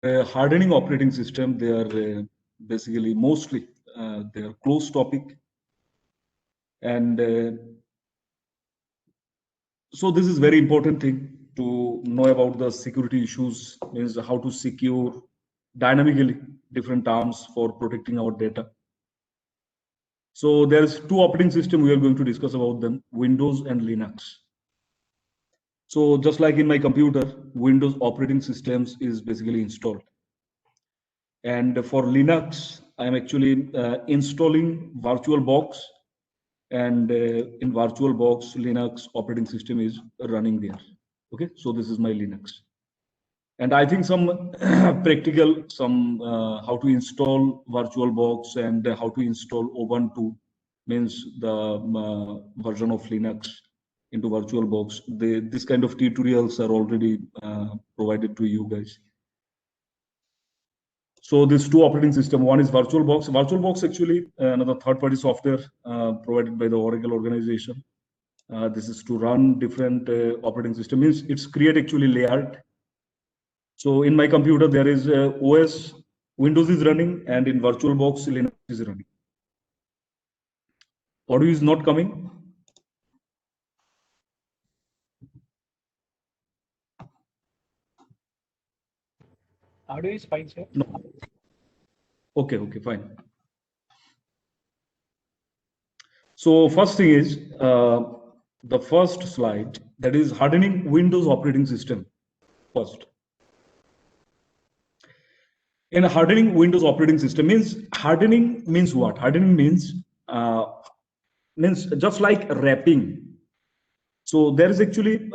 Hardening operating system, they are basically mostly they are closed topic, and so this is very important thing to know about the security issues, means how to secure dynamically different terms for protecting our data. So there's two operating system we are going to discuss about them, Windows and Linux. So just like in my computer, Windows operating systems is basically installed. And for Linux, I'm actually installing VirtualBox, and in VirtualBox, Linux operating system is running there. Okay, so this is my Linux. And I think some practical, some how to install VirtualBox and how to install Ubuntu, means the version of Linux into VirtualBox. This kind of tutorials are already provided to you guys. So these two operating system, one is VirtualBox. VirtualBox actually another third-party software provided by the Oracle organization. This is to run different operating system. Means it's create actually layered. So in my computer there is OS, Windows is running, and in VirtualBox Linux is running. Audio is not coming. Audio is fine, sir. No. Okay, fine. So first thing is the first slide, that is hardening Windows operating system first. In hardening Windows operating system, means hardening means what? Hardening means just like wrapping. So there is actually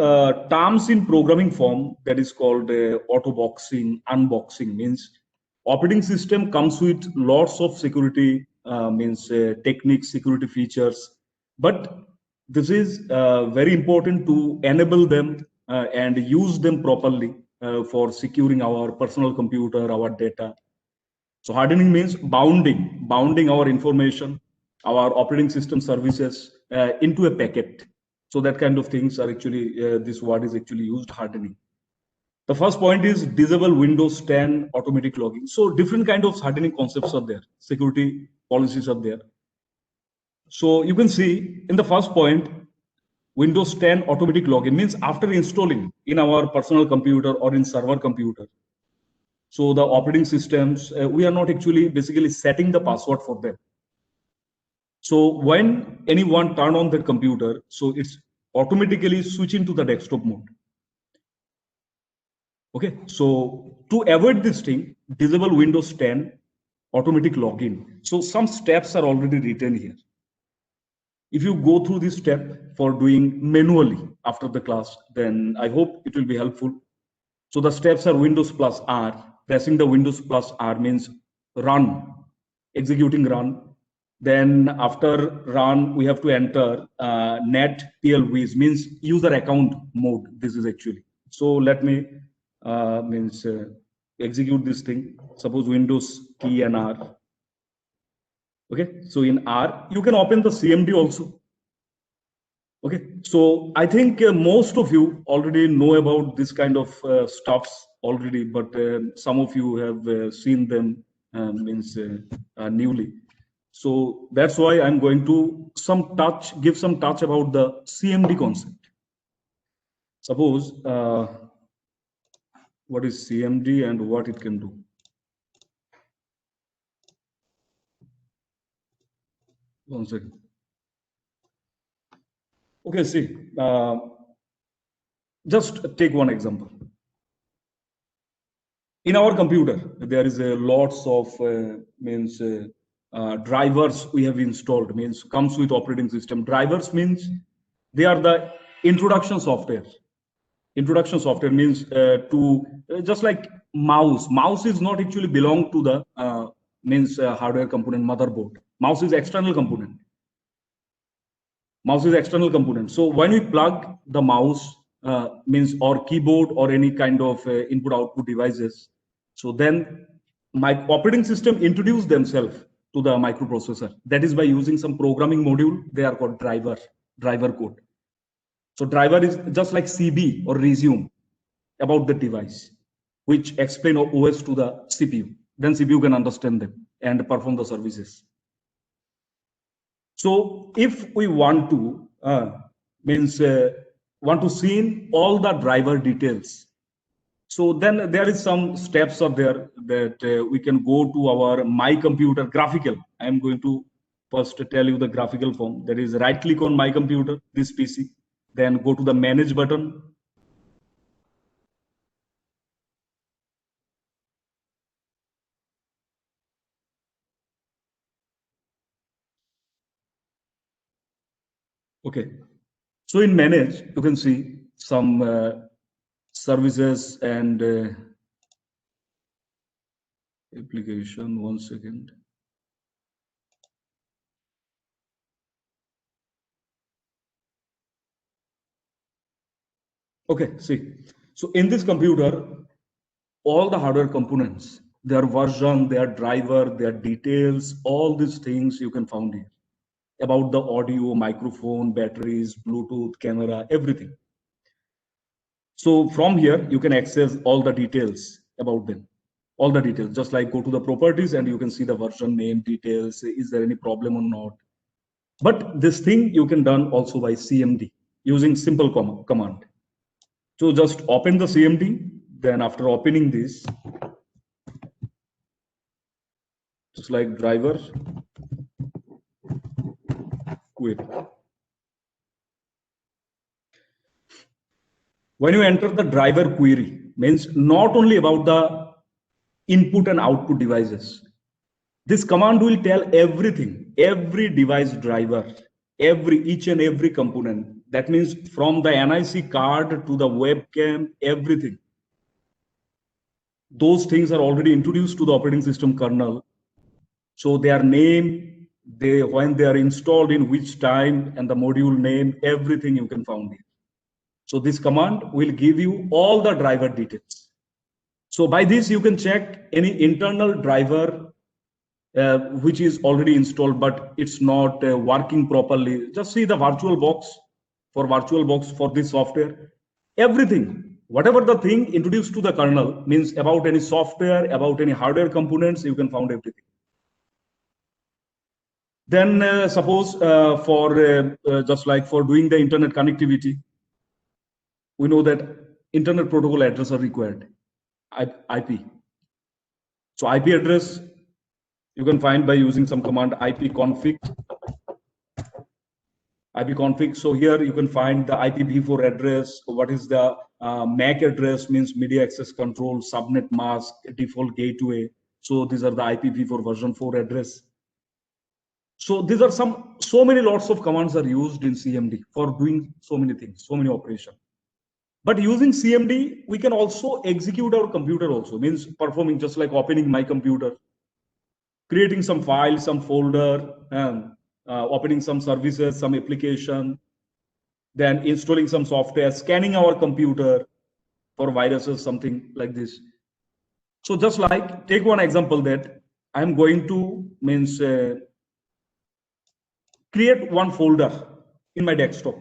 terms in programming form that is called auto boxing, unboxing. Means operating system comes with lots of security techniques, security features, but this is very important to enable them and use them properly for securing our personal computer, our data. So hardening means bounding our information, our operating system services into a packet. So that kind of things are actually, this word is actually used, hardening. The first point is disable Windows 10 automatic login. So different kind of hardening concepts are there, security policies are there. So you can see in the first point, Windows 10 automatic login means after installing in our personal computer or in server computer. So the operating systems, we are not actually basically setting the password for them. So when anyone turn on the computer, so it's automatically switching to the desktop mode. Okay, so to avoid this thing, disable Windows 10 automatic login. So some steps are already written here. If you go through this step for doing manually after the class, then I hope it will be helpful. So the steps are Windows plus R. Pressing the Windows plus R means run, executing run. Then after run, we have to enter net plviz, means user account mode. This is actually. So let me execute this thing. Suppose Windows key and R. Okay, so in R, you can open the CMD also. Okay, so I think most of you already know about this kind of stuffs already, but some of you have seen them newly. So that's why I'm going to give some touch about the CMD concept. Suppose what is CMD and what it can do. One second. Okay, see, just take one example. In our computer, there is a lots of drivers we have installed, means comes with operating system. Drivers means they are the introduction software. Introduction software means just like mouse. Mouse is not actually belong to the hardware component, motherboard. Mouse is external component. Mouse is external component. So when we plug the mouse or keyboard or any kind of input output devices, so then my operating system introduce themselves to the microprocessor. That is by using some programming module. They are called driver code. So driver is just like CB or resume about the device. which explain OS to the CPU. Then CPU can understand them and perform the services. So if we want to want to see in all the driver details, so then there is some steps are there that we can go to our My Computer graphical. I am going to first tell you the graphical form. That is, right click on My Computer, this PC, then go to the Manage button. Okay, so in Manage, you can see some services and application. 1 second. Okay, see. So in this computer, all the hardware components, their version, their driver, their details, all these things you can find here about the audio, microphone, batteries, Bluetooth, camera, everything. So from here, you can access all the details about them, all the details, just like go to the properties and you can see the version name details, is there any problem or not. But this thing you can done also by CMD using simple command. So just open the CMD, then after opening this, just like driver query. When you enter the driver query, means not only about the input and output devices. This command will tell everything, every device driver, each and every component. That means from the NIC card to the webcam, everything. Those things are already introduced to the operating system kernel. So their name, when they are installed in which time, and the module name, everything you can find here. So this command will give you all the driver details. So by this, you can check any internal driver which is already installed, but it's not working properly. Just see the VirtualBox for this software. Everything, whatever the thing introduced to the kernel, means about any software, about any hardware components, you can find everything. Then suppose just like for doing the internet connectivity, we know that internet protocol address are required, IP. So IP address you can find by using some command ipconfig. So here you can find the IPv4 address. What is the MAC address? Means media access control, subnet mask, default gateway. So these are the IPv4 version 4 address. So these are so many lots of commands are used in CMD for doing so many things, so many operations. But using CMD, we can also execute our computer also, means performing just like opening my computer, creating some files, some folder, opening some services, some application, then installing some software, scanning our computer for viruses, something like this. So just like take one example that I'm going to create one folder in my desktop.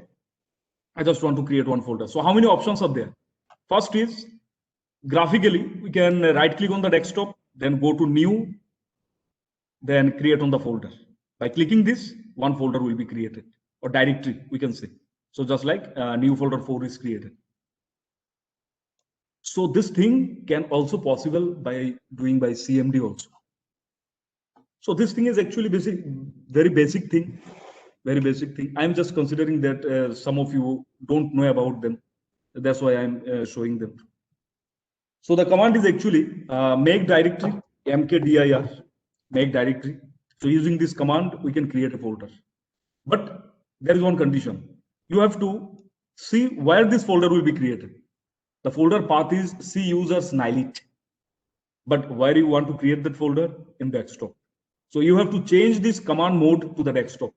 I just want to create one folder. So how many options are there? First is graphically, we can right click on the desktop, then go to new, then create on the folder. By clicking this, one folder will be created, or directory, we can say. So just like new folder 4 is created. So this thing can also possible by doing by CMD also. So this thing is actually very basic thing. I'm just considering that some of you don't know about them. That's why I'm showing them. So the command is actually make directory, mkdir, make directory. So using this command, we can create a folder. But there is one condition. You have to see where this folder will be created. The folder path is C users Nilit. But where you want to create that folder? In desktop. So you have to change this command mode to the desktop.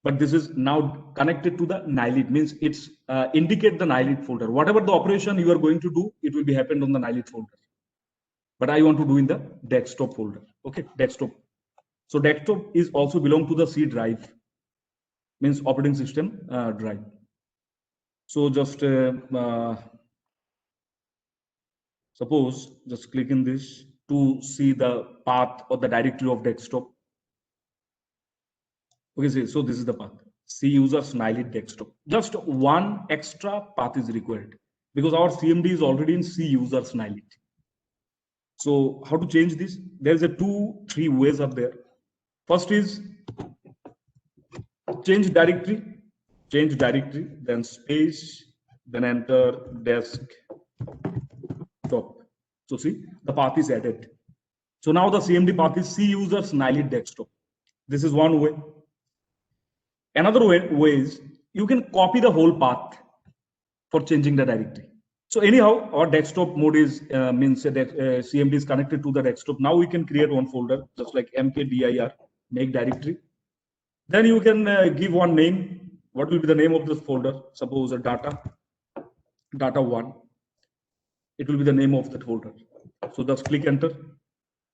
But this is now connected to the Nilit, means it's indicate the Nilit folder. Whatever the operation you are going to do, it will be happened on the Nilit folder. But I want to do in the desktop folder. Okay, desktop. So desktop is also belong to the C drive, means operating system drive. So just Suppose just click in this to see the path or the directory of desktop. Okay, so this is the path. C user Snileit desktop. Just one extra path is required because our CMD is already in C user Snileit. So how to change this? There's a 2-3 ways are there. First is change directory, then space, then enter desktop. So see, the path is added. So now the CMD path is C user Snileit desktop. This is one way. Another way is you can copy the whole path for changing the directory. So anyhow, our desktop mode is means that CMD is connected to the desktop. Now we can create one folder just like mkdir make directory. Then you can give one name. What will be the name of this folder? Suppose a data1. It will be the name of that folder. So just click enter.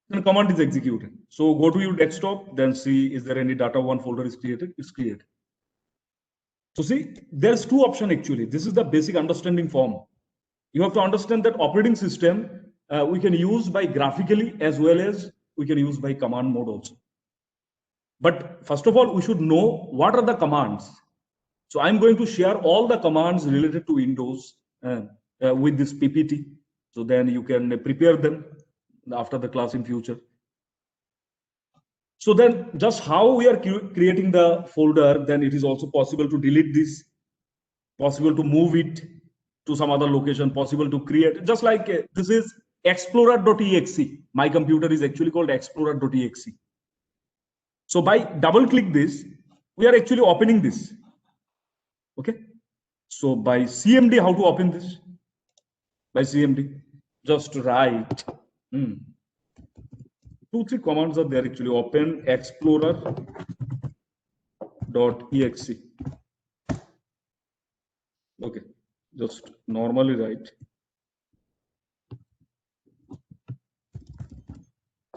Then command is executed. So go to your desktop, then see is there any data1 folder is created. It's created. So see, there's two options actually. This is the basic understanding form. You have to understand that operating system we can use by graphically as well as we can use by command mode also. But first of all, we should know what are the commands. So I'm going to share all the commands related to Windows with this PPT. So then you can prepare them after the class in future. So then just how we are creating the folder, then it is also possible to delete this, possible to move it to some other location, possible to create, just like this is explorer.exe. My computer is actually called explorer.exe. So by double click this, we are actually opening this. Okay. So by CMD, how to open this? By CMD, just write 2-3 commands are there actually. Open explorer.exe. Okay, just normally write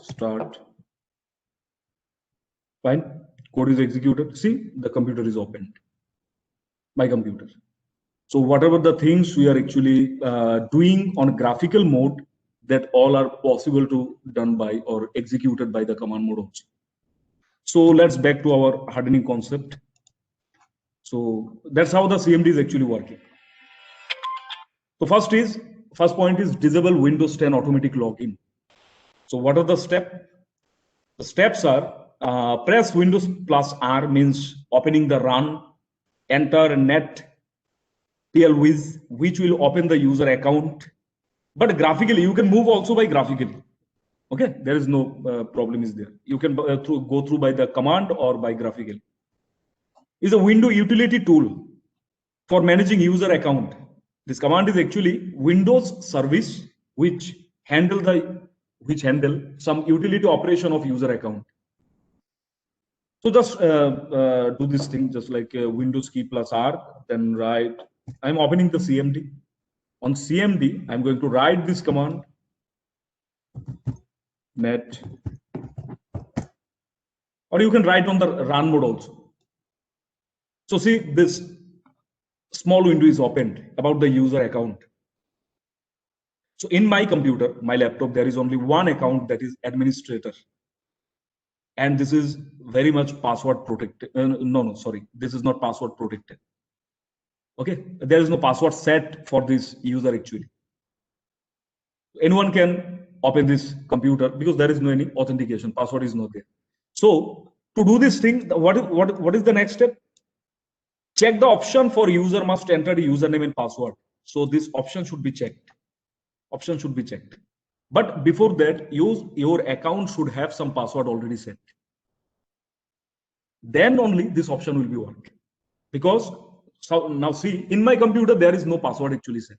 start. Fine, code is executed. See, the computer is opened. My computer. So whatever the things we are actually doing on graphical mode, that all are possible to done by or executed by the command mode also. So let's back to our hardening concept. So that's how the CMD is actually working. So first point is disable Windows 10 automatic login. So what are the steps? The steps are press Windows plus R means opening the run, enter net plwiz, which will open the user account. But graphically, you can move also by graphically. Okay, there is no problem is there. You can go through by the command or by graphical. Is a window utility tool for managing user account. This command is actually Windows service which handle some utility operation of user account. So just do this thing just like Windows key plus R, then write. I'm opening the CMD. On CMD, I'm going to write this command net, or you can write on the run mode also. So see, this small window is opened about the user account. So in my computer, my laptop, there is only one account, that is administrator. And this is very much password protected. This is not password protected. Okay, there is no password set for this user actually. Anyone can open this computer because there is no any authentication, password is not there. So to do this thing, what is the next step? Check the option for user must enter the username and password. So this option should be checked. But before that, your account should have some password already set. Then only this option will be work. Because so now see, in my computer there is no password actually set.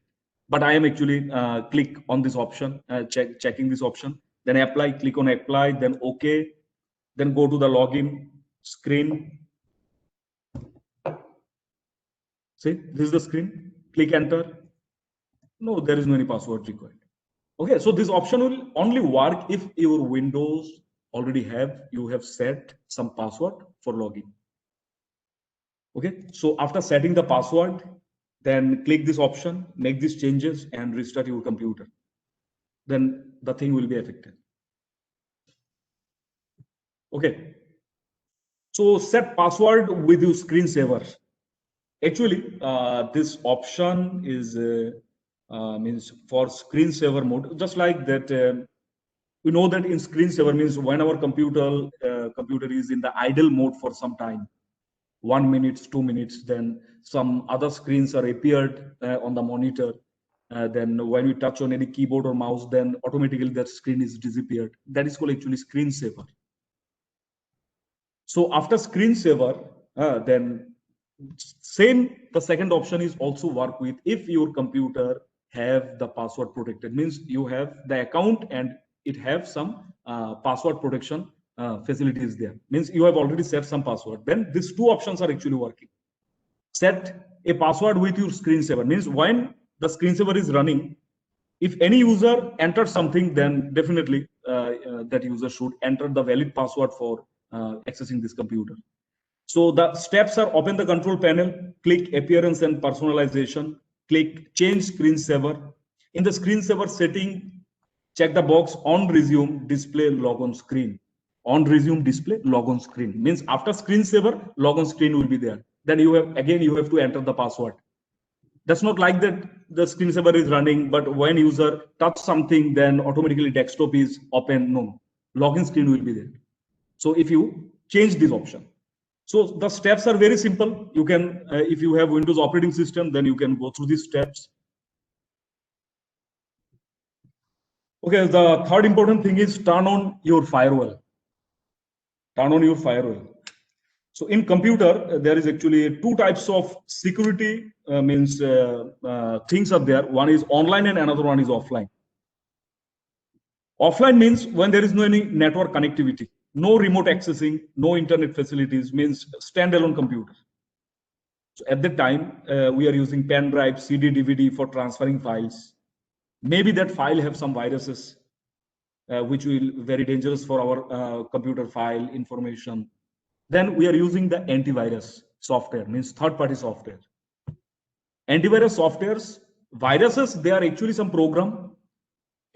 But I am actually click on this option, checking this option, then apply, click on apply, then OK, then go to the login screen. See, this is the screen. Click enter. No, there is no any password required. Okay, so this option will only work if your Windows already you have set some password for login. Okay, so after setting the password, then click this option, make these changes and restart your computer. then the thing will be affected. Okay. So set password with your screensaver. Actually, this option is means for screensaver mode, just like that. We know that in screensaver means when our computer is in the idle mode for some time, 1 minute, 2 minutes, then some other screens are appeared on the monitor. Then when we touch on any keyboard or mouse, then automatically that screen is disappeared. That is called actually screensaver. So after screensaver, then same, the second option is also work with if your computer have the password protected, means you have the account and it have some password protection facilities there, means you have already set some password, then these two options are actually working. Set a password with your screensaver, means when the screensaver is running, if any user enters something, then definitely that user should enter the valid password for accessing this computer. So the steps are: open the control panel, click appearance and personalization, click change screensaver. In the screensaver setting, check the box on resume display logon screen. On resume display logon screen means after screensaver, logon screen will be there. Then you have to enter the password. That's not like that the screensaver is running, but when user touch something, then automatically desktop is open. No, login screen will be there. So if you change this option, so the steps are very simple. You can, if you have Windows operating system, then you can go through these steps. Okay, the third important thing is turn on your firewall. Turn on your firewall. So in computer, there is actually two types of security things are there. One is online and another one is offline. Offline means when there is no any network connectivity, no remote accessing, no internet facilities, means standalone computer. So at that time, we are using pen drive, CD, DVD for transferring files. Maybe that file have some viruses, which will very dangerous for our computer file information. Then we are using the antivirus software, means third-party software. Antivirus softwares, viruses, they are actually some program.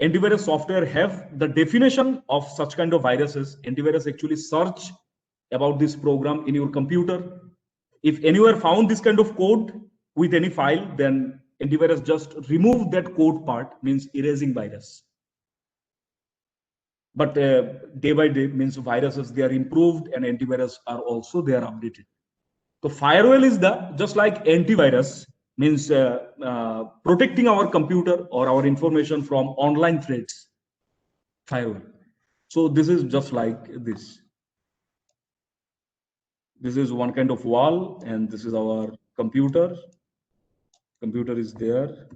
Antivirus software have the definition of such kind of viruses. Antivirus actually search about this program in your computer. If anywhere found this kind of code with any file, then antivirus just remove that code part, means erasing virus. But day by day means viruses, they are improved and antivirus are also, they are updated. So firewall is the, just like antivirus, means protecting our computer or our information from online threats. Firewall. So this is just like this. This is one kind of wall, and this is our computer. Computer is there.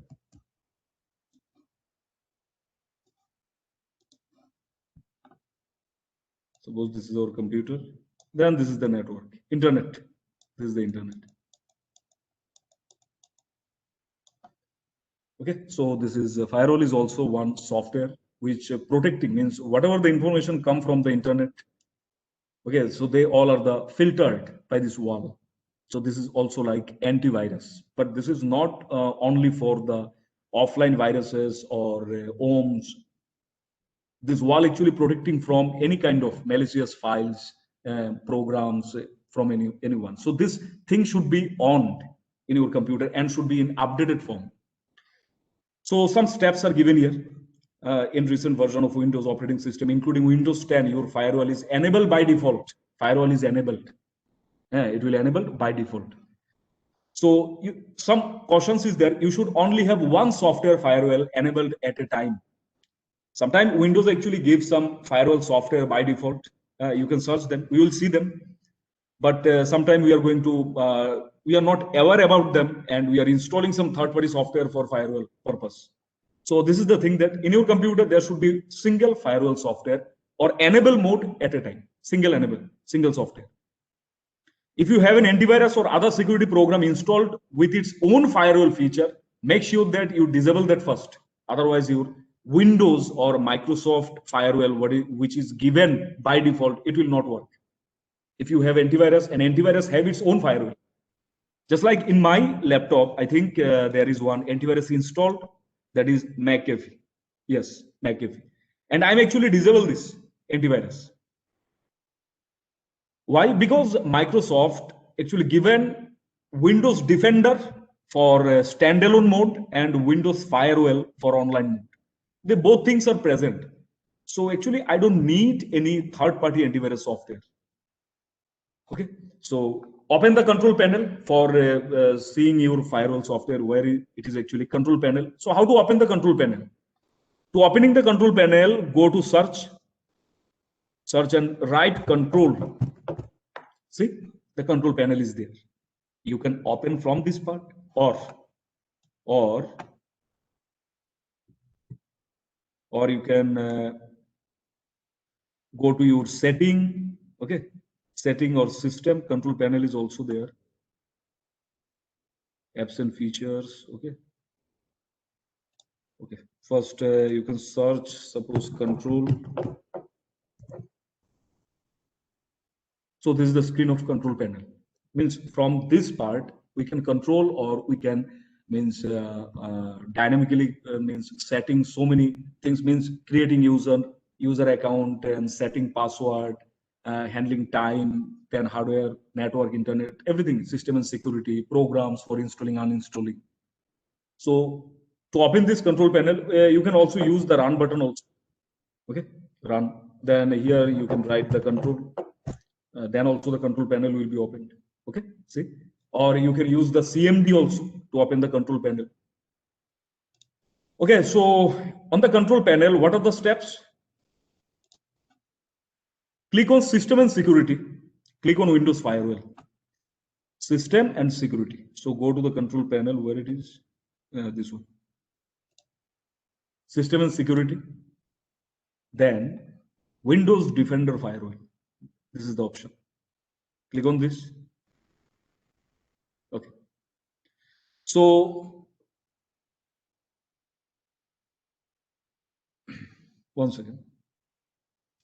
Suppose this is our computer. Then this is the network, internet. This is the internet. Okay, so this is firewall is also one software which protecting, means whatever the information come from the internet. Okay, so they all are the filtered by this wall. So this is also like antivirus, but this is not only for the offline viruses or OMS. This wall actually protecting from any kind of malicious files, programs from anyone. So this thing should be on in your computer and should be in updated form. So some steps are given here. In recent version of Windows operating system, including Windows 10, your firewall is enabled by default. Firewall is enabled. It will enable by default. So some cautions is there. You should only have one software firewall enabled at a time. Sometimes Windows actually gives some firewall software by default. You can search them. We will see them. But sometimes we are going to, we are not aware about them, and we are installing some third-party software for firewall purpose. So this is the thing, that in your computer, there should be single firewall software or enable mode at a time. Single enable, single software. If you have an antivirus or other security program installed with its own firewall feature, make sure that you disable that first. Otherwise, your Windows or Microsoft firewall, which is given by default, it will not work. If you have antivirus, and antivirus have its own firewall. Just like in my laptop, I think there is one antivirus installed, that is McAfee. Yes, McAfee. And I'm actually disable this antivirus. Why? Because Microsoft actually given Windows Defender for standalone mode and Windows Firewall for online mode. They both things are present. So actually, I don't need any third-party antivirus software. Okay, so open the control panel for seeing your firewall software where it is actually control panel. So how to open the control panel? To opening the control panel, go to search and write control. See, the control panel is there. You can open from this part or you can go to your setting. Okay, setting or system control panel is also there. Apps and features. Okay, first you can search, suppose control. So this is the screen of control panel. Means from this part we can control, or we can dynamically means setting so many things, means creating user account and setting password, handling time, then hardware, network, internet, everything, system and security, programs for installing, uninstalling. So to open this control panel, you can also use the run button also. Okay, run. Then here you can write the control. Then also the control panel will be opened. Okay, see, or you can use the CMD also to open the control panel. Okay, so on the control panel, what are the steps? Click on System and Security. Click on Windows Firewall. System and Security. So go to the control panel where it is. This one. System and Security. Then Windows Defender Firewall. This is the option. Click on this. Okay. So one second.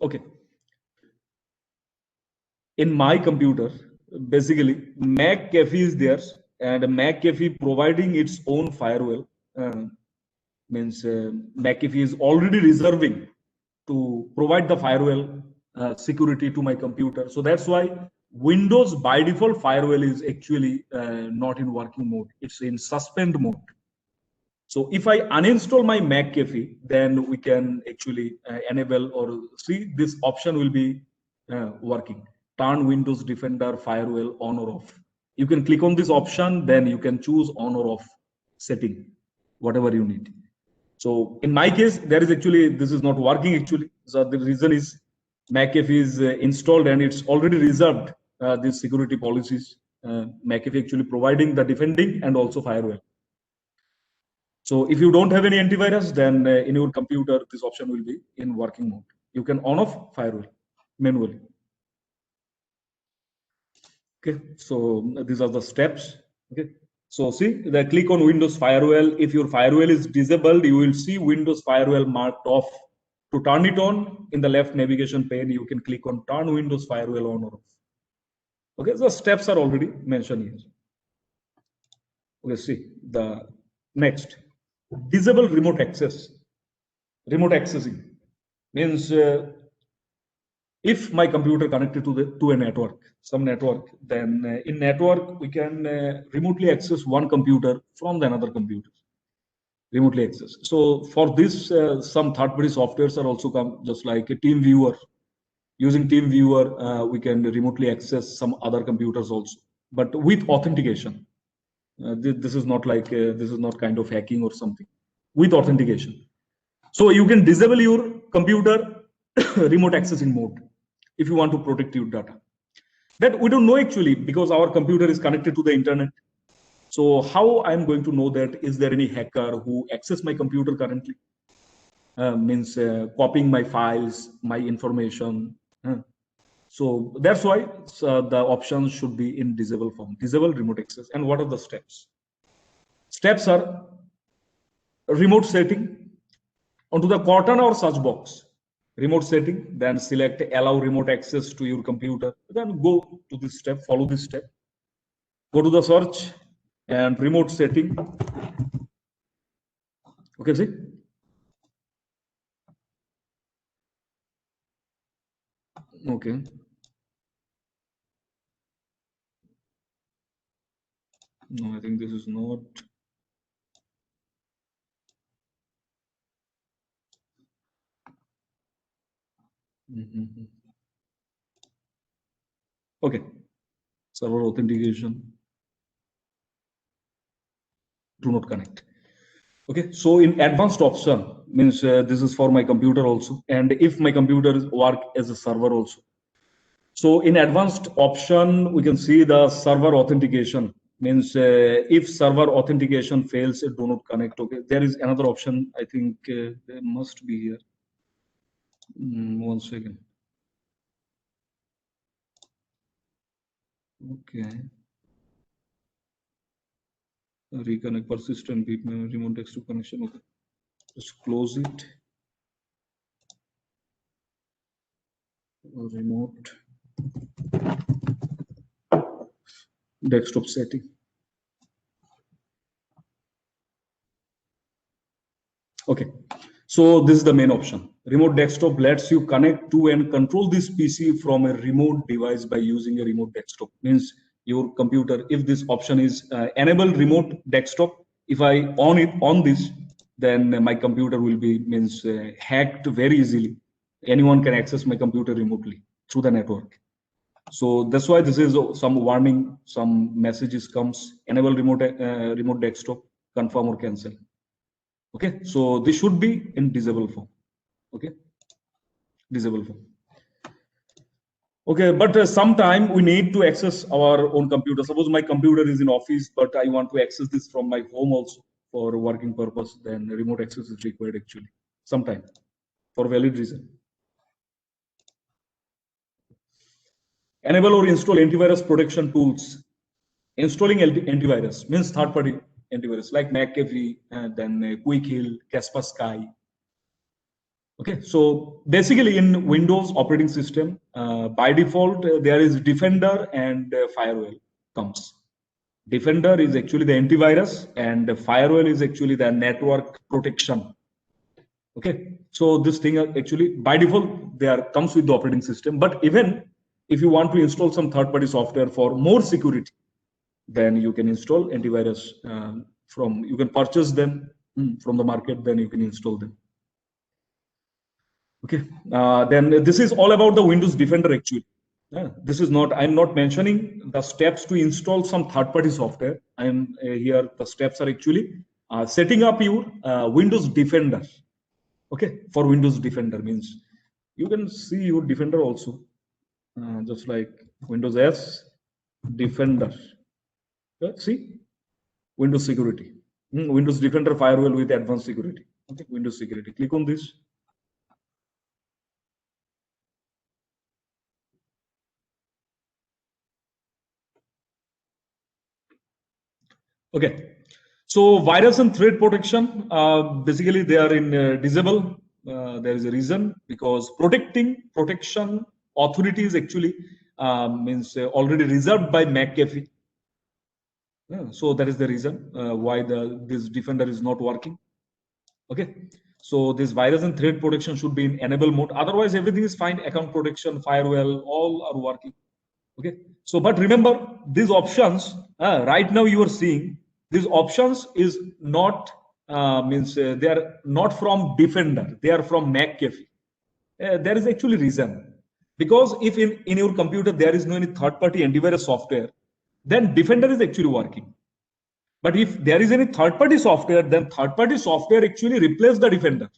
Okay. In my computer, basically McAfee is there, and McAfee providing its own firewall. McAfee is already reserving to provide the firewall security to my computer. So that's why Windows by default firewall is actually not in working mode. It's in suspend mode. So if I uninstall my McAfee, then we can actually enable or see this option will be working. Turn Windows Defender Firewall on or off. You can click on this option, then you can choose on or off setting, whatever you need. So in my case, there is actually, this is not working actually. So the reason is McAfee is installed and it's already reserved these security policies. McAfee actually providing the defending and also firewall. So if you don't have any antivirus, then in your computer, this option will be in working mode. You can on off firewall manually. Okay, so these are the steps. Okay, so see, the click on Windows Firewall. If your firewall is disabled, you will see Windows Firewall marked off. To turn it on, in the left navigation pane, you can click on Turn Windows Firewall on or off. Okay, the steps are already mentioned here. Okay, see the next. Disable remote access. Remote accessing means if my computer connected to a network, some network, then in network we can remotely access one computer from the another computer. Remotely access. So for this, some third-party softwares are also come, just like a TeamViewer. Using TeamViewer, we can remotely access some other computers also, but with authentication. This is not like this is not kind of hacking or something. With authentication. So you can disable your computer remote accessing mode if you want to protect your data. That we don't know actually, because our computer is connected to the internet. So how I'm going to know that is there any hacker who access my computer currently? Copying my files, my information. So that's why the options should be in disable form, disable remote access. And what are the steps? Steps are remote setting onto the Cortana or search box. Remote setting, then select allow remote access to your computer. Then go to this step, follow this step. Go to the search and remote setting. Okay, see? Okay. No, I think this is not. Mhm. Okay. Server authentication. Do not connect. Okay. So in advanced option means this is for my computer also, and if my computer is work as a server also. So in advanced option, we can see the server authentication means if server authentication fails, it do not connect. Okay, there is another option. I think there must be here. 1 second. Okay. Reconnect persistent bit remote desktop connection. Okay, just close it. Remote desktop setting. Okay, so this is the main option. Remote desktop lets you connect to and control this PC from a remote device by using a remote desktop. Means your computer, if this option is enable remote desktop, if I on this, then my computer will be means hacked very easily. Anyone can access my computer remotely through the network. So that's why this is some warning, some messages comes, enable remote desktop, confirm or cancel. Okay, so this should be in disable form. Okay, disable form. Okay, but sometime we need to access our own computer. Suppose my computer is in office, but I want to access this from my home also for working purpose, then remote access is required actually sometime for valid reason. Enable or install antivirus protection tools. Installing antivirus means third-party antivirus like McAfee, and then Quick Heal, Kaspersky. Okay, so basically in Windows operating system, by default, there is Defender and Firewall comes. Defender is actually the antivirus and Firewall is actually the network protection. Okay, so this thing actually by default there comes with the operating system, but even if you want to install some third-party software for more security, then you can install antivirus from, you can purchase them from the market, then you can install them. Okay, then this is all about the Windows Defender actually. This is not, I'm not mentioning the steps to install some third-party software. I am here, the steps are actually setting up your Windows Defender. Okay, for Windows Defender means you can see your Defender also, just like Windows S Defender. See, Windows Security. Windows Defender Firewall with advanced security. Okay, Windows Security. Click on this. Okay, so virus and threat protection, basically they are in disable. There is a reason because protection authority is actually means already reserved by McAfee. Yeah, so that is the reason why this Defender is not working. Okay, so this virus and threat protection should be in enable mode. Otherwise, everything is fine. Account protection, firewall, all are working. Okay, so but remember these options right now you are seeing these options is not means they are not from Defender, they are from McAfee. There is actually reason, because if in your computer there is no any third-party antivirus software, then Defender is actually working. But if there is any third-party software, then third-party software actually replace the Defender.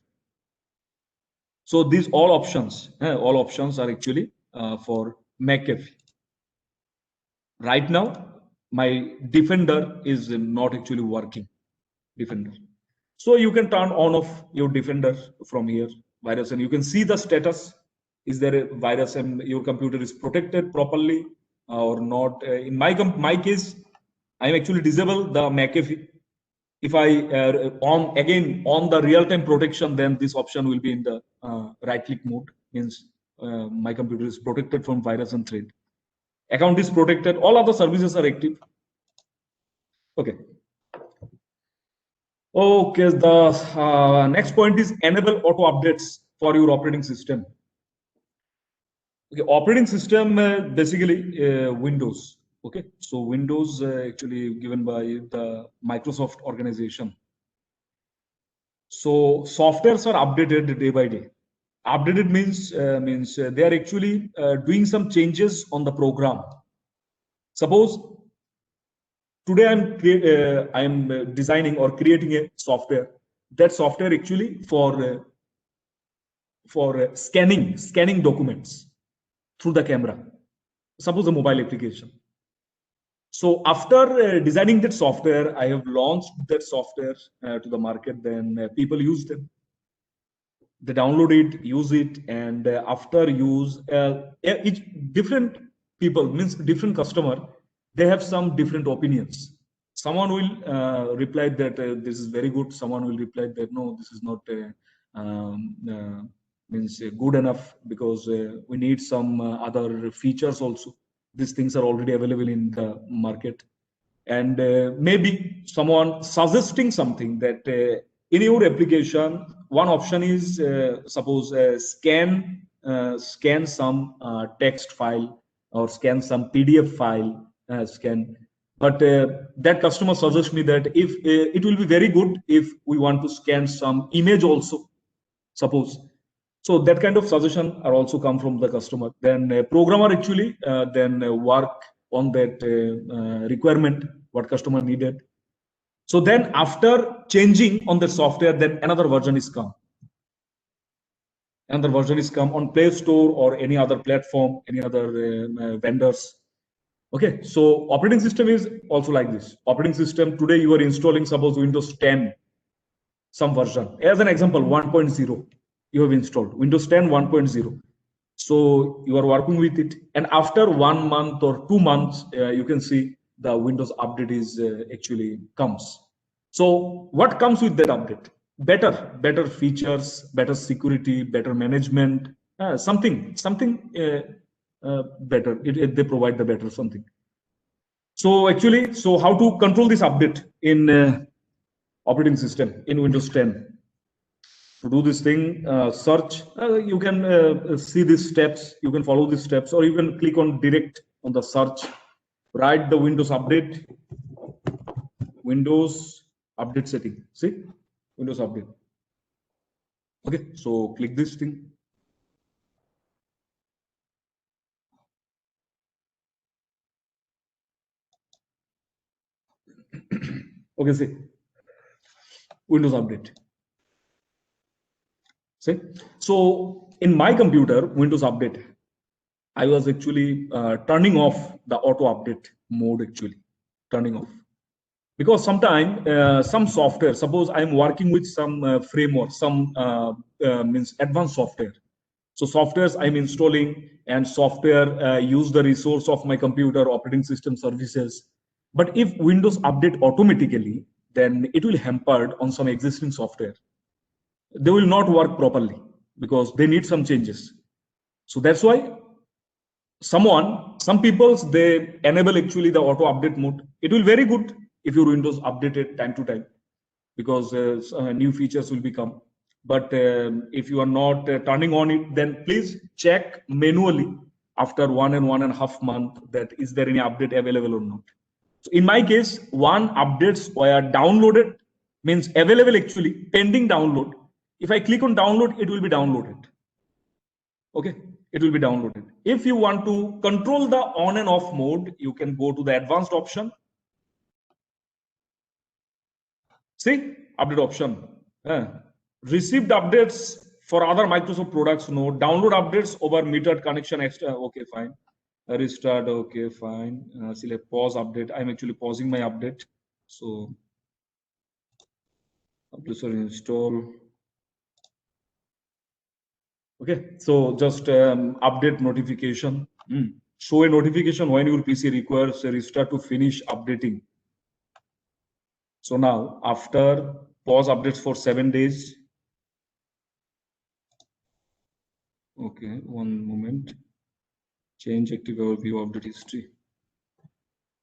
So these all options are actually for McAfee. Right now, my Defender is not actually working. Defender. So you can turn on off your Defender from here, virus, and you can see the status. Is there a virus and your computer is protected properly or not? In my case, I'm actually disable the McAfee. If I on the real-time protection, then this option will be in the right-click mode. Means my computer is protected from virus and threat. Account is protected. All other services are active. Okay. Okay, the next point is enable auto updates for your operating system. Okay, operating system basically Windows. Okay, so Windows actually given by the Microsoft organization. So softwares are updated day by day. Updated means they are actually doing some changes on the program. Suppose today I'm designing or creating a software. That software actually for scanning documents through the camera. Suppose a mobile application. So after designing that software, I have launched that software to the market. Then people use them. They download it, use it, and after use, each different people means different customer. They have some different opinions. Someone will reply that this is very good. Someone will reply that no, this is not means good enough because we need some other features also. These things are already available in the market, and maybe someone suggesting something that in your application, one option is suppose scan some text file or scan some PDF file, scan. But that customer suggests me that if it will be very good if we want to scan some image also, suppose. So that kind of suggestion are also come from the customer. Then programmer actually then work on that requirement what customer needed. So then after changing on the software, then another version is come. Another version is come on Play Store or any other platform, any other vendors. Okay, so operating system is also like this. Operating system today you are installing suppose Windows 10, some version. As an example, 1.0 you have installed Windows 10 1.0. So you are working with it, and after 1 month or 2 months, you can see the Windows update is actually comes. So what comes with that update? Better features, better security, better management, something better. They provide the better something. So actually, so how to control this update in operating system in Windows 10? To do this thing, search. You can see these steps. You can follow these steps, or you can click on direct on the search. Write the Windows update. Windows update setting. See, Windows update. Okay, so click this thing. Okay, see, Windows update. See, so in my computer, Windows update, I was actually turning off the auto update mode. Actually, turning off. Because sometimes some software, suppose I'm working with some framework, some means advanced software. So softwares I'm installing, and software use the resource of my computer operating system services. But if Windows update automatically, then it will hamper on some existing software. They will not work properly because they need some changes. So that's why some people's they enable actually the auto update mode. It will very good if your Windows updated time to time because new features will become. But if you are not turning on it, then please check manually after 1.5 months that is there any update available or not. So in my case, one updates were downloaded, means available actually pending download. If I click on download, it will be downloaded. Okay, it will be downloaded. If you want to control the on and off mode, you can go to the advanced option. See, update option. Received updates for other Microsoft products. No, download updates over metered connection extra. Okay, fine. Restart. Okay, fine. Select pause update. I'm actually pausing my update. So updates are install. Okay, so just update notification. Show a notification when your PC requires a restart to finish updating. So now after pause updates for 7 days. Okay, one moment. Change active hour view update history.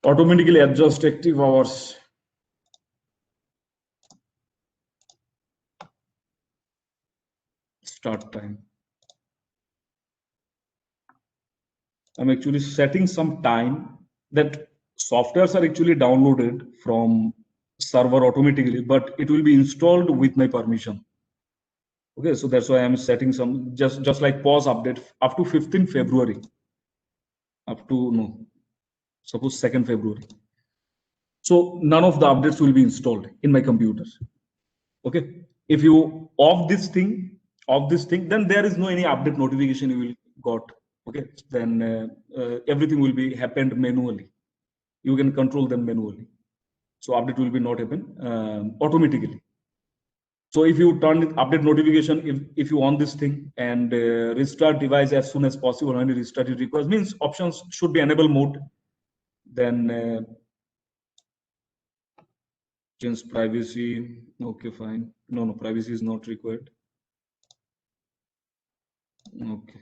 Automatically adjust active hours. Start time. I'm actually setting some time that softwares are actually downloaded from server automatically, but it will be installed with my permission. Okay, so that's why I'm setting some just like pause update up to 15 February, up to no, suppose 2nd February. So none of the updates will be installed in my computer. Okay, if you off this thing, then there is no any update notification you will got. Okay, then everything will be happened manually. You can control them manually. So update will be not happen automatically. So if you turn update notification, if you on this thing and restart device as soon as possible, when you restart it requires, means options should be enable mode. Then change privacy. Okay, fine. No, privacy is not required. Okay.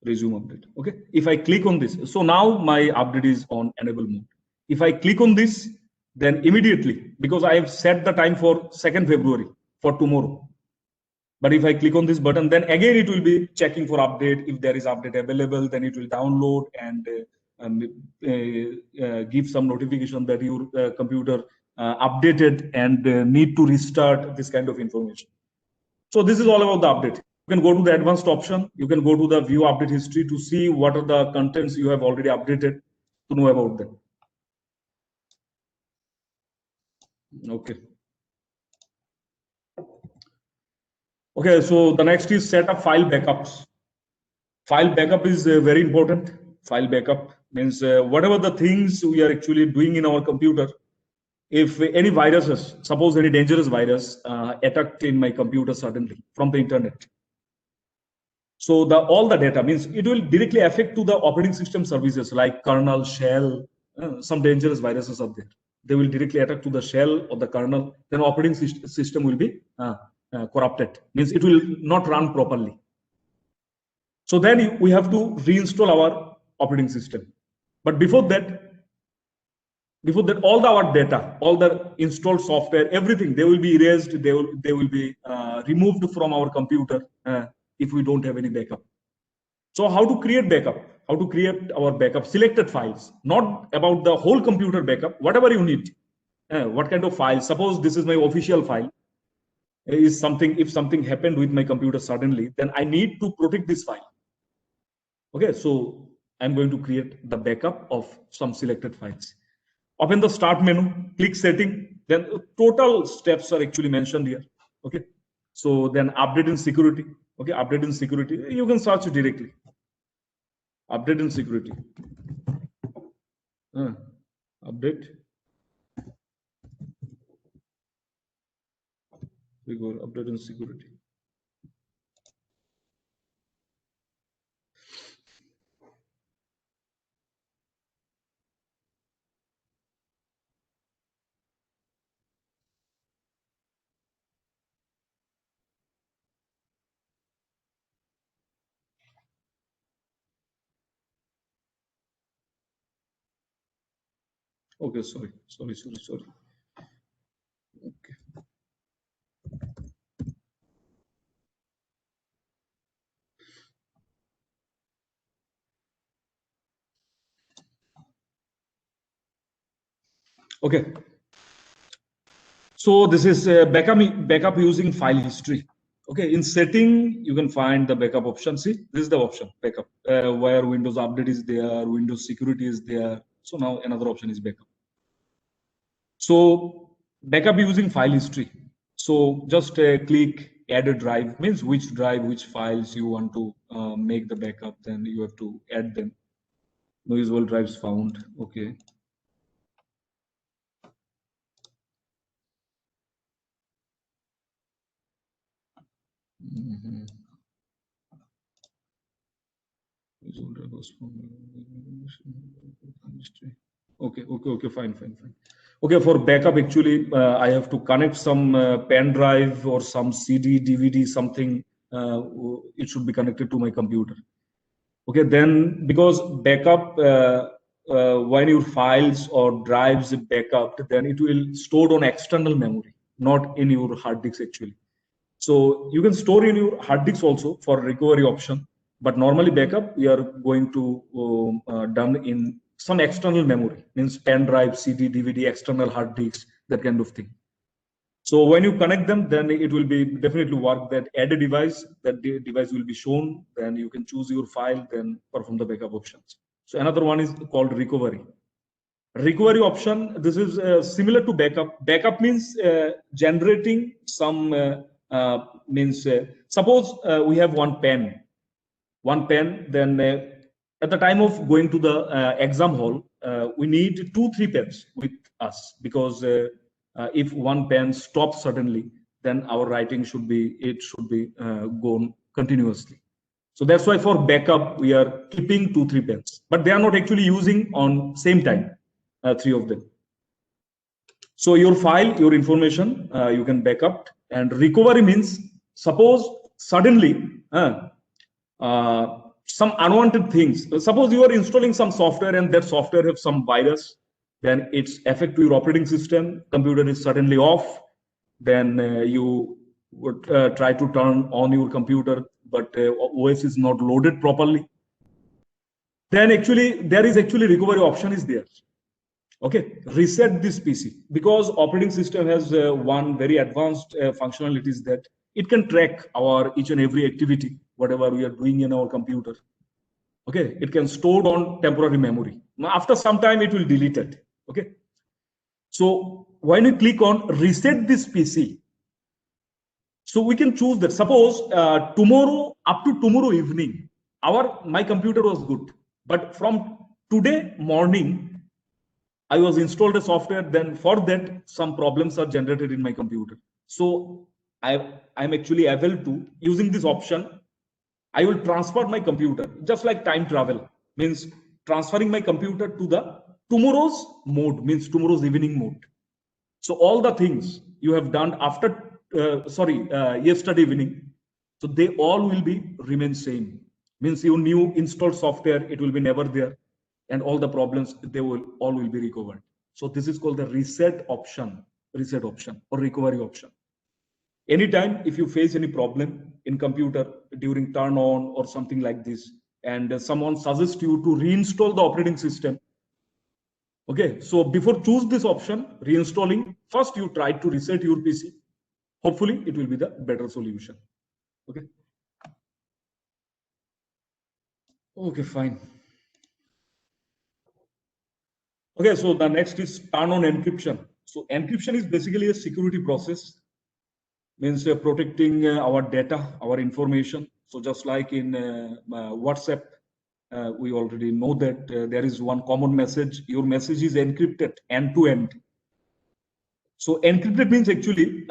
Resume update. Okay. If I click on this, so now my update is on enable mode. If I click on this, then immediately, because I have set the time for 2nd February for tomorrow. But if I click on this button, then again it will be checking for update. If there is update available, then it will download and give some notification that your computer updated and need to restart, this kind of information. So this is all about the update. You can go to the advanced option. You can go to the view update history to see what are the contents you have already updated, to know about them. Okay. Okay, so the next is set up file backups. File backup is very important. File backup means whatever the things we are actually doing in our computer, if any viruses, suppose any dangerous virus attacked in my computer suddenly from the internet. So all the data means it will directly affect to the operating system services like kernel, shell, some dangerous viruses are there. They will directly attack to the shell or the kernel, then operating system will be corrupted, means it will not run properly. So then we have to reinstall our operating system. But before that, all our data, all the installed software, everything, they will be erased. They will be removed from our computer if we don't have any backup. So how to create backup? How to create our backup? Selected files, not about the whole computer backup. Whatever you need, what kind of file? Suppose this is my official file. Is something, if something happened with my computer suddenly, then I need to protect this file. Okay, so I'm going to create the backup of some selected files. Open the start menu, click setting, then total steps are actually mentioned here. Okay, so then update in security. Okay, update in security, you can search it directly. Update in security. Update. We go update in security. Okay, sorry. Okay. Okay. So this is backup using file history. Okay, in setting, you can find the backup option. See, this is the option, backup, where Windows Update is there, Windows Security is there. So now another option is backup. So backup using file history. So just click add a drive, means which drive, which files you want to make the backup, then you have to add them. No usual drives found. Okay. Okay, fine. Okay, for backup, actually, I have to connect some pen drive or some CD, DVD, something. It should be connected to my computer. Okay, then because backup, when your files or drives backup, then it will stored on external memory, not in your hard disk actually. So you can store in your hard disk also for recovery option. But normally backup, we are going to done in some external memory, means pen drive, CD, DVD, external hard disks, that kind of thing. So when you connect them, then it will be definitely work that add a device, that the device will be shown, then you can choose your file, then perform the backup options. So another one is called recovery. Recovery option, this is similar to backup. Backup means generating some, suppose we have one pen, then at the time of going to the exam hall, we need 2-3 pens with us, because if one pen stops suddenly, then our writing should be gone continuously. So that's why for backup, we are keeping 2-3 pens, but they are not actually using on same time, 3 of them. So your file, your information, you can backup. And recovery means, suppose suddenly some unwanted things. Suppose you are installing some software and that software have some virus, then it's affect your operating system, computer is suddenly off, then you would try to turn on your computer, but OS is not loaded properly. Then actually, there is actually recovery option is there. Okay, reset this PC, because operating system has one very advanced functionalities that it can track our each and every activity, whatever we are doing in our computer. Okay, it can store on temporary memory. Now, after some time, it will delete it. Okay, so when you click on reset this PC, so we can choose that. Suppose tomorrow, up to tomorrow evening, my computer was good, but from today morning, I was installed a software, then for that some problems are generated in my computer. So I'm actually able to, using this option, I will transfer my computer, just like time travel, means transferring my computer to the tomorrow's mode, means tomorrow's evening mode. So all the things you have done after, yesterday evening, so they all will be remain same. Means your new installed software, it will be never there, and all the problems, they will all will be recovered. So this is called the reset option or recovery option. Anytime if you face any problem in computer during turn on or something like this, and someone suggests you to reinstall the operating system. Okay, so before choose this option, reinstalling, first you try to reset your PC. Hopefully it will be the better solution. Okay. Okay, fine. Okay, so the next is turn on encryption. So encryption is basically a security process, means protecting our data, our information. So just like in WhatsApp, we already know that there is one common message. Your message is encrypted end to end. So encrypted means actually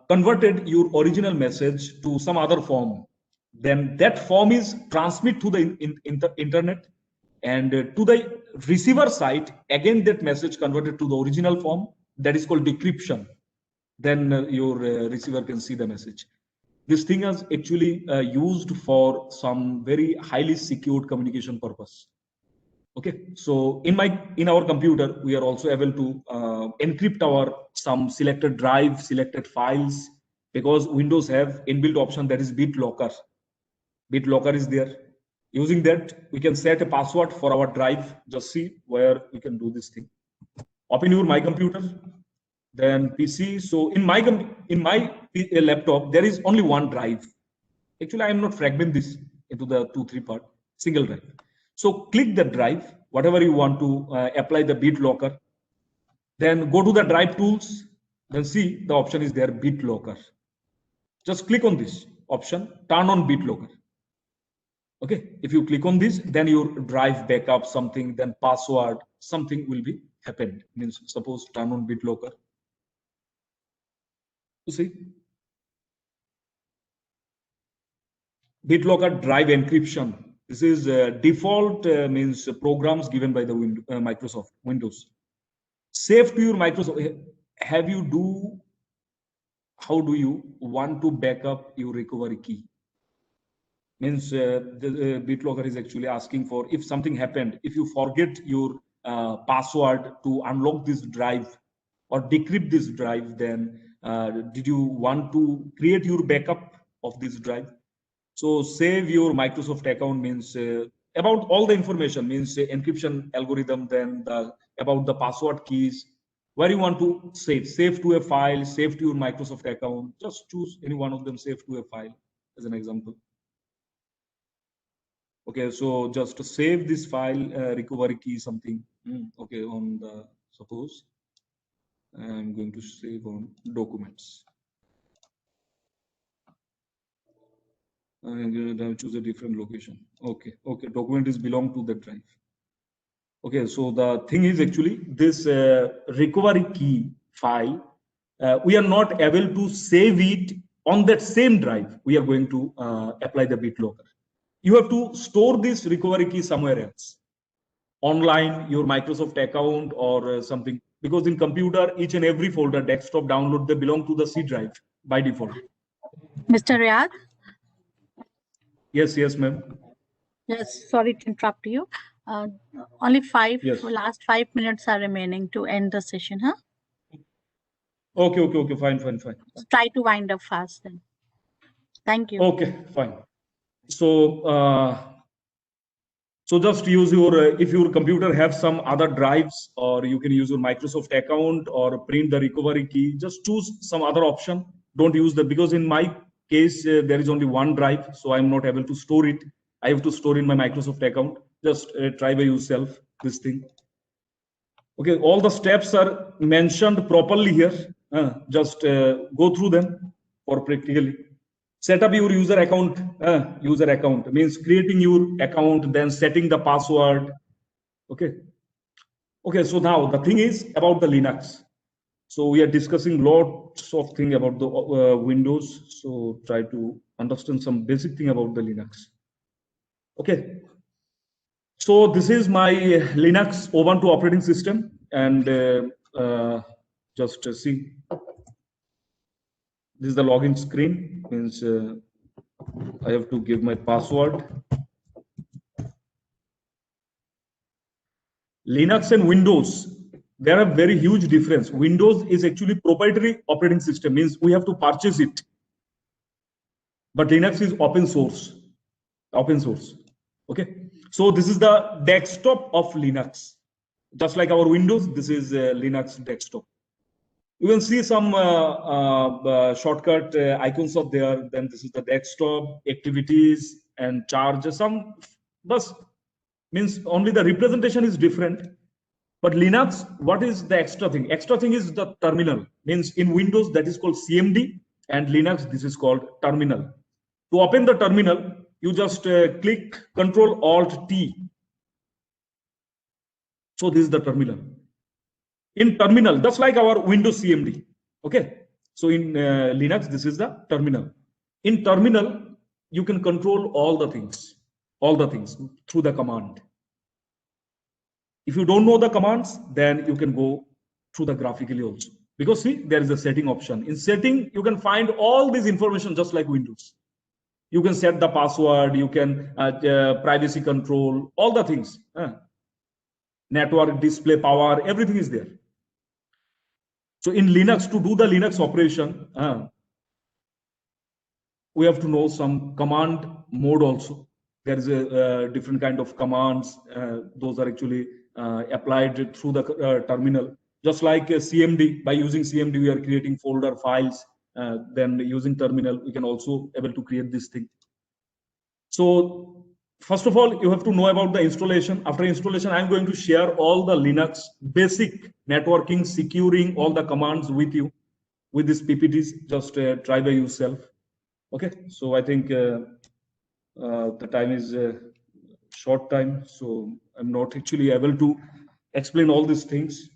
converted your original message to some other form. Then that form is transmit to the internet, and to the receiver side, again that message converted to the original form, that is called decryption. Then your receiver can see the message. This thing is actually used for some very highly secured communication purpose. Okay, so in our computer, we are also able to encrypt our some selected drive, selected files, because Windows have inbuilt option that is BitLocker. BitLocker is there. Using that, we can set a password for our drive. Just see where we can do this thing. Open your My Computer, then PC. So in my laptop, there is only one drive. Actually, I am not fragment this into the 2-3 part, single drive. So click the drive, whatever you want to apply the BitLocker. Then go to the drive tools, then see the option is there, BitLocker. Just click on this option, turn on BitLocker. Okay, if you click on this, then your drive backup something, then password, something will be happened. Means suppose turn on BitLocker. You see, BitLocker drive encryption. This is default means programs given by the Microsoft Windows. Save to your Microsoft. How do you want to back up your recovery key? Means the BitLocker is actually asking for, if something happened, if you forget your password to unlock this drive or decrypt this drive, then did you want to create your backup of this drive? So save your Microsoft account means about all the information, means encryption algorithm, then about the password keys, where you want to save to a file, save to your Microsoft account. Just choose any one of them, save to a file as an example. Okay, so just to save this file, recovery key something. Okay, on the, suppose I'm going to save on documents. I'm going to choose a different location. Okay, document is belong to the drive. Okay, so the thing is actually this recovery key file, we are not able to save it on that same drive. We are going to apply the BitLocker. You have to store this recovery key somewhere else, online, your Microsoft account or something, because in computer, each and every folder, desktop download, they belong to the C drive by default. Mr. Riyad? Yes, ma'am. Yes, sorry to interrupt you. Only Yes. last 5 minutes are remaining to end the session, huh? Okay, fine. Try to wind up fast then. Thank you. Okay, fine. So, so just use your, if your computer have some other drives, or you can use your Microsoft account or print the recovery key, just choose some other option. Don't use that, because in my case, there is only one drive, so I'm not able to store it. I have to store in my Microsoft account. Just try by yourself this thing. Okay, all the steps are mentioned properly here. Just go through them for practically. Set up your user account. User account means creating your account, then setting the password. Okay. So now the thing is about the Linux. So we are discussing lots of things about the Windows. So try to understand some basic thing about the Linux. Okay. So this is my Linux Ubuntu operating system, and just see. This is the login screen. Means I have to give my password. Linux and Windows, there are very huge difference. Windows is actually proprietary operating system, means we have to purchase it. But Linux is open source. Okay. So this is the desktop of Linux. Just like our Windows, this is Linux desktop. You can see some shortcut icons up there. Then this is the desktop, activities and charges. Some bus means only the representation is different. But Linux, what is the extra thing? Extra thing is the terminal. Means in Windows that is called CMD, and Linux this is called terminal. To open the terminal, you just click Control Alt T. So this is the terminal. In terminal, just like our Windows CMD. Okay. So in Linux, this is the terminal. In terminal, you can control all the things through the command. If you don't know the commands, then you can go through the graphically also. Because see, there is a setting option. In setting, you can find all this information just like Windows. You can set the password, you can privacy control, all the things. Network, display, power, everything is there. So in Linux, to do the Linux operation, we have to know some command mode also. There is a different kind of commands. Those are actually applied through the terminal. Just like CMD, by using CMD, we are creating folder files. Then using terminal, we can also able to create this thing. So first of all, you have to know about the installation. After installation, I'm going to share all the Linux basic networking, securing all the commands with you with these PPTs. Just try by yourself. Okay, so I think the time is short time, so I'm not actually able to explain all these things.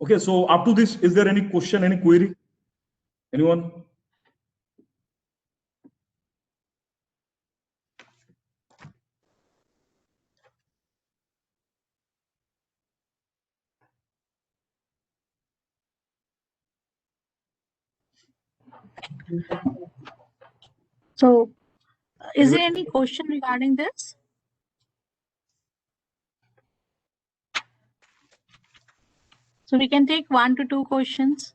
Okay, so up to this, is there any question, any query? Anyone? So, is there any question regarding this? So we can take 1 to 2 questions.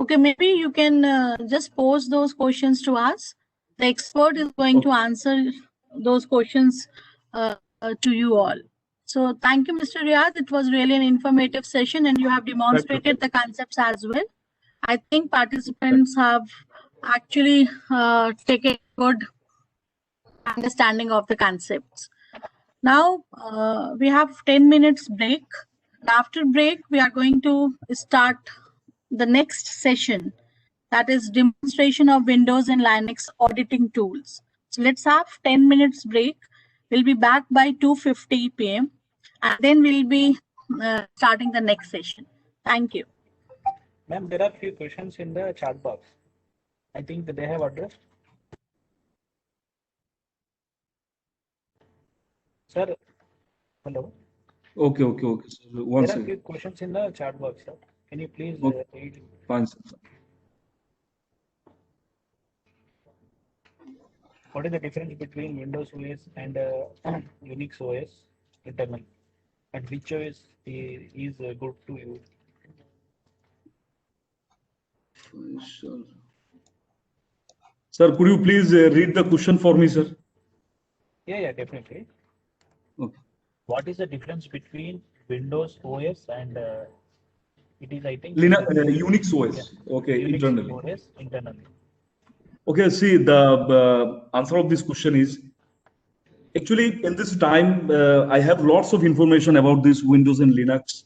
Okay, maybe you can just pose those questions to us. The expert is going to answer those questions to you all. So thank you, Mr. Riyad. It was really an informative session and you have demonstrated the concepts as well. I think participants have actually taken good understanding of the concepts. Now we have 10 minutes break. After break, we are going to start the next session, that is demonstration of Windows and Linux auditing tools. So let's have 10 minutes break. We'll be back by 2:50 p.m. and then we'll be starting the next session. Thank you. Ma'am, there are few questions in the chat box. I think that they have addressed. Sir, hello. Okay. So one There are second. few questions in the chat box, sir. Can you please Okay. read? Fine, sir. What is the difference between Windows OS and Unix OS internal? And which OS is good to use? Sure. Sir, could you please read the question for me, sir? Yeah, definitely. Okay. What is the difference between Windows OS and it is, I think, Linux, Unix OS. Yeah. Okay, Unix internally. OS internally. Okay, see, the answer of this question is actually in this time I have lots of information about this Windows and Linux.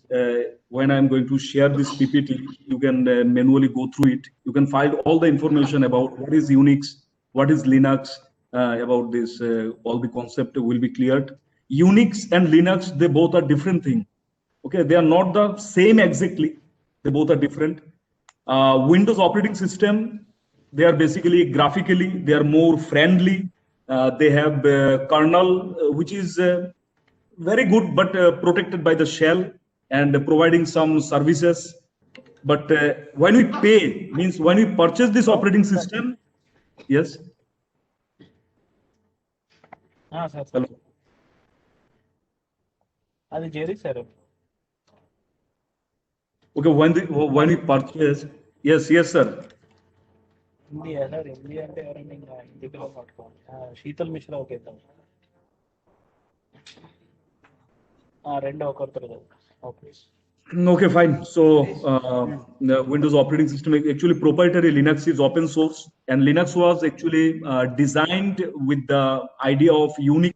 When I'm going to share this PPT, you can manually go through it. You can find all the information about what is Unix, what is Linux, about this. All the concept will be cleared. Unix and Linux, they both are different things. Okay, they are not the same exactly. They both are different. Windows operating system, they are basically graphically, they are more friendly. They have kernel, which is very good, but protected by the shell and providing some services. But when we pay, means when we purchase this operating system, yes. Sir. Hello. That's Jerry, sir. Okay, when we purchase, yes, sir. India, sir. India and running Indigo.com. Sheetal Mishra, okay, sir. Okay. Okay, fine. So the Windows operating system, actually proprietary Linux is open source, and Linux was actually designed with the idea of Unix.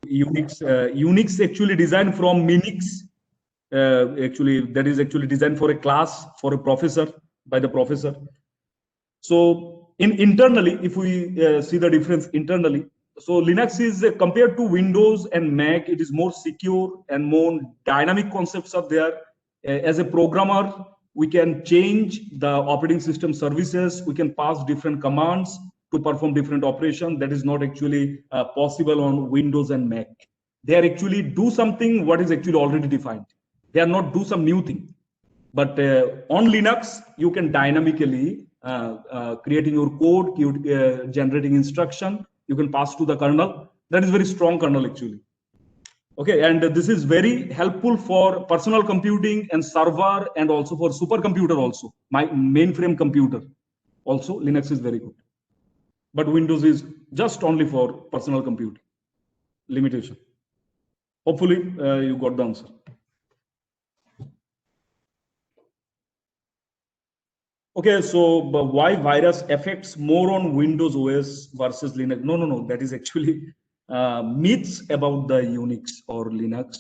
Unix actually designed from Minix. Actually, that is actually designed for a class, for a professor, by the professor. So internally, if we see the difference internally, so Linux is compared to Windows and Mac, it is more secure and more dynamic concepts are there. As a programmer, we can change the operating system services. We can pass different commands to perform different operations. That is not actually possible on Windows and Mac. They are actually do something what is actually already defined. They are not do some new thing. But on Linux, you can dynamically creating your code, generating instruction, you can pass to the kernel. That is very strong kernel actually. Okay, and this is very helpful for personal computing and server, and also for supercomputer also. My mainframe computer also, Linux is very good. But Windows is just only for personal computing. Limitation. Hopefully you got the answer. Okay, so why virus affects more on Windows OS versus Linux? No. That is actually myths about the Unix or Linux,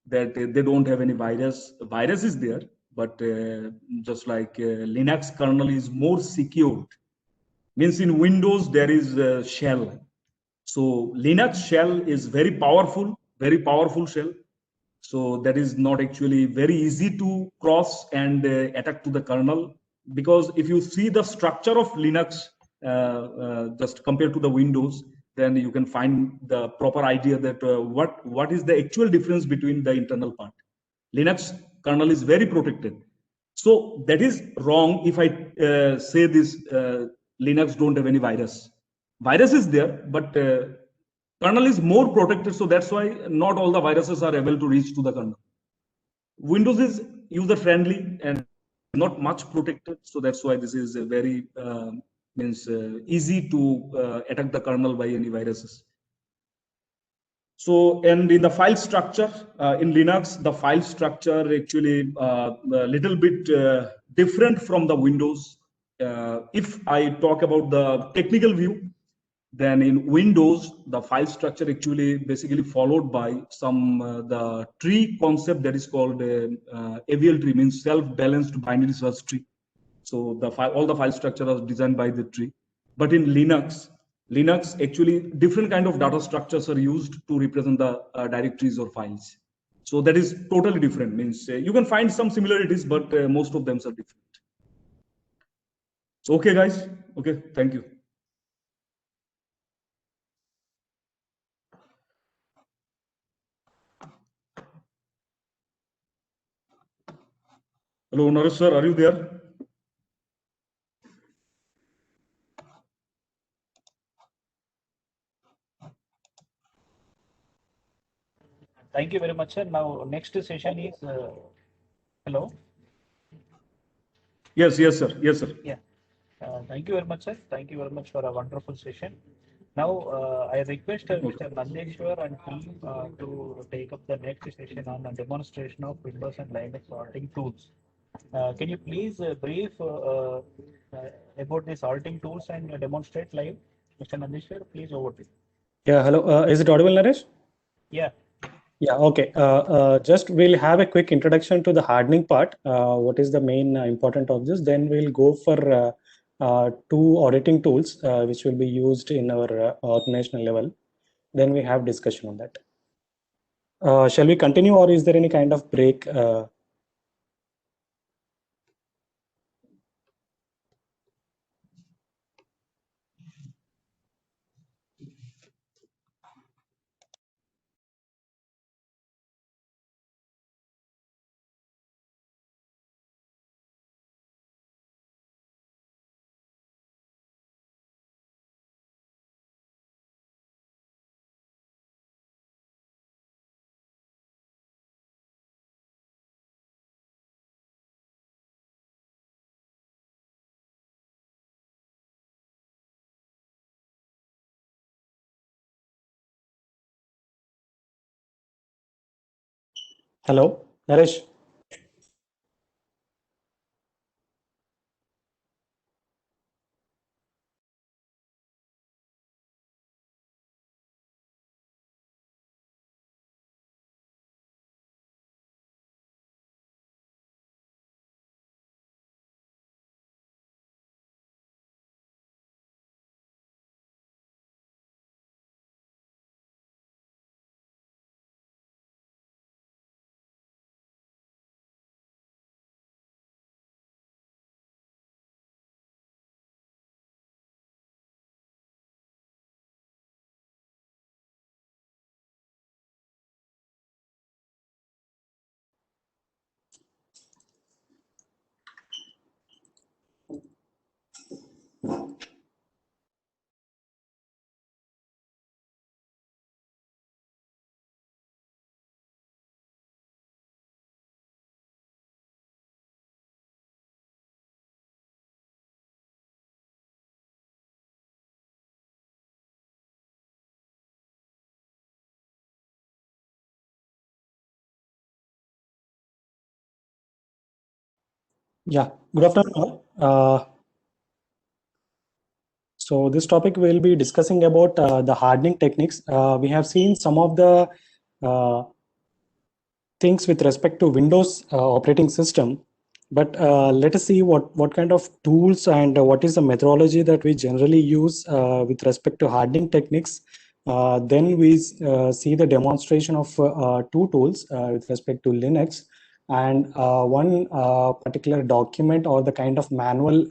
that they don't have any virus. Virus is there, but just like Linux kernel is more secured. Means in Windows there is a shell. So Linux shell is very powerful shell. So that is not actually very easy to cross and attack to the kernel, because if you see the structure of Linux just compared to the Windows, then you can find the proper idea that what is the actual difference between the internal part. Linux kernel is very protected. So that is wrong if I say this Linux don't have any virus. Virus is there, but kernel is more protected, so that's why not all the viruses are able to reach to the kernel. Windows is user friendly and not much protected. So that's why this is a very easy to attack the kernel by any viruses. So, and in the file structure in Linux, the file structure actually a little bit different from the Windows. If I talk about the technical view, then in Windows, the file structure actually basically followed by some the tree concept that is called AVL tree, means self-balanced binary search tree. So the all the file structure was designed by the tree. But in Linux actually different kind of data structures are used to represent the directories or files. So that is totally different. Means you can find some similarities, but most of them are different. So okay, guys. Okay, thank you. Hello, Naresh sir, are you there? Thank you very much, sir. Now, next session is hello. Yes, sir. Yes, sir. Yeah. Thank you very much, sir. Thank you very much for a wonderful session. Now, I request Mr. Nandeshwar and team to take up the next session on a demonstration of Windows and Linux sorting tools. Can you please brief about the sorting tools and demonstrate live? Mr. Nandeshwar, please over to you. Yeah, hello. Is it audible, Naresh? Yeah. Yeah, okay. Just we'll have a quick introduction to the hardening part. What is the main important of this? Then we'll go for two auditing tools which will be used in our organizational level. Then we have discussion on that. Shall we continue, or is there any kind of break? Hello, Naresh. Yeah, good afternoon. So this topic we'll be discussing about the hardening techniques. We have seen some of the things with respect to Windows operating system, but let us see what kind of tools and what is the methodology that we generally use with respect to hardening techniques. Then we see the demonstration of two tools with respect to Linux, and one particular document or the kind of manual